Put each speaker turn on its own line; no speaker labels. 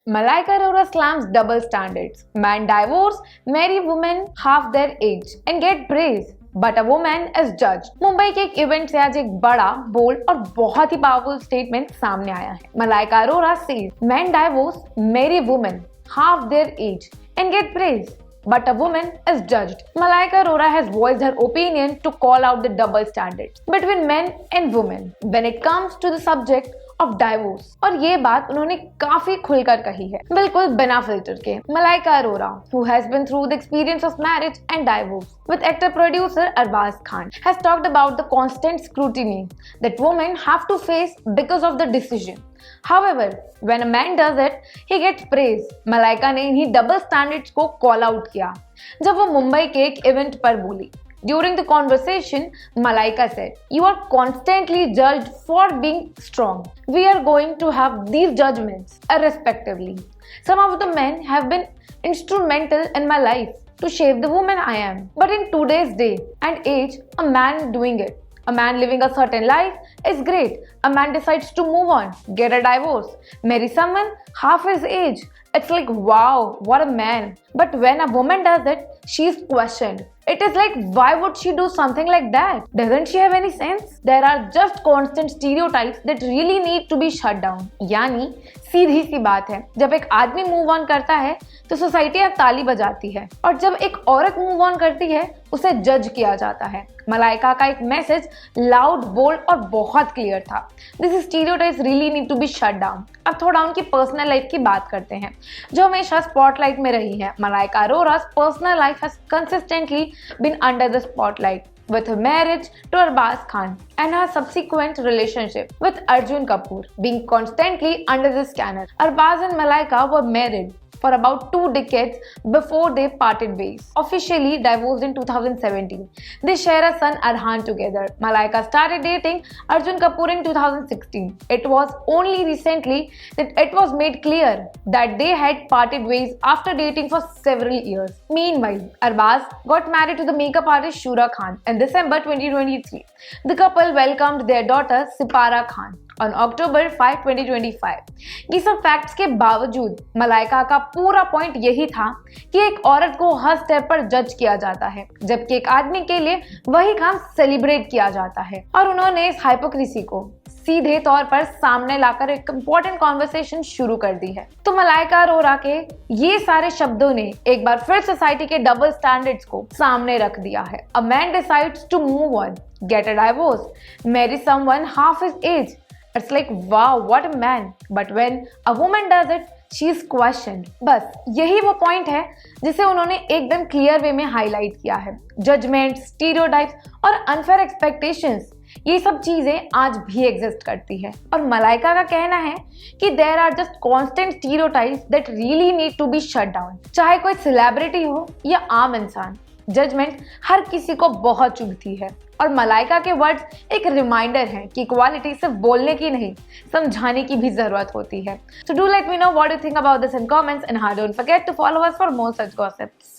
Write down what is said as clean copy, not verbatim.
Malaika Arora slams double standards. Man divorce, marry women half their age and get praise. But a woman is जज। मुंबई के एक event से आज एक बड़ा, बोल्ड और बहुत ही पावरफुल स्टेटमेंट सामने आया है। Malaika Arora says man divorce, marry women half their age and get praise, but a woman is judged. Malaika Arora has voiced her opinion to call out the double standards between men and women when it comes to the subject of divorce. और ये बात उन्होंने काफी खुलकर कही है, बिल्कुल बिना फिल्टर के। Malaika Arora, who has been through the experience of marriage and divorce with actor producer Arbaz Khan, has talked about the constant scrutiny that women have to face because of the decision. However, when a man does it, he gets praise. Malaika ने इन्हीं double standards को call out किया जब वो मुंबई के एक event पर बोली। During the conversation, Malaika said, "You are constantly judged for being strong. We are going to have these judgments irrespectively. Some of the men have been instrumental in my life to shape the woman I am. But in today's day and age, a man doing it, a man living a certain life is great. A man decides to move on, get a divorce, marry someone half his age. It's like, wow, what a man. But when a woman does it, she is questioned. It is like, why would she do something like that? Doesn't she have any sense? There are just constant stereotypes that really need to be shut down." यानी सीधी सी बात है, जब एक आदमी move on करता है तो society ताली बजाती है, और जब एक औरत मूव ऑन करती है उसे जज किया जाता है। मलाइका का एक मैसेज लाउड, बोल्ड और बहुत क्लियर था। This stereotypes really need to be shut down. अब थोड़ा उनकी पर्सनल लाइफ की बात करते हैं, जो हमेशा स्पॉटलाइट में रही है। Malaika Arora's personal life has consistently been under the spotlight, with her marriage to Arbaz Khan and her subsequent relationship with Arjun Kapoor being constantly under the scanner. Arbaz and Malaika were married for about 2 decades before they parted ways. Officially divorced in 2017. They share a son Arhan together. Malaika started dating Arjun Kapoor in 2016. It was only recently that it was made clear that they had parted ways after dating for several years. Meanwhile, Arbaz got married to the makeup artist Shura Khan in December 2023. The couple welcomed their daughter Sipara Khan on October 5, 2025. ये सब facts के बावजूद मलाइका का पूरा point यही था कि एक औरत को हर स्टेप पर जज किया जाता है, जबकि एक आदमी के लिए वही काम सेलिब्रेट किया जाता है। और उन्होंने इस हाइपोक्रेसी को सीधे तौर पर सामने लाकर एक इम्पोर्टेंट कॉन्वर्सेशन शुरू कर दी है। तो मलाइका अरोरा के ये सारे शब्दों ने एक बार फिर सोसाइटी के डबल स्टैंडर्ड्स को सामने रख दिया है। A man decides to move on, get a divorce, marry someone half his age. It's like, wow, what a man. But when a woman does it, she is questioned. बस यही वो point है जिसे उन्होंने एकदम क्लियर वे में highlight किया है। जजमेंट, स्टीरियोटाइप्स और अनफेयर एक्सपेक्टेशंस, ये सब चीजें आज भी एग्जिस्ट करती है। और मलाइका का कहना है कि there are just constant stereotypes that really need to be shut down. चाहे कोई सेलिब्रिटी हो या आम इंसान, जजमेंट हर किसी को बहुत चुभती है। और मलाइका के वर्ड्स एक रिमाइंडर हैं कि इक्वालिटी सिर्फ बोलने की नहीं, समझाने की भी जरूरत होती है। So do let me know what you think about this in comments, and don't forget to follow us for more such gossips.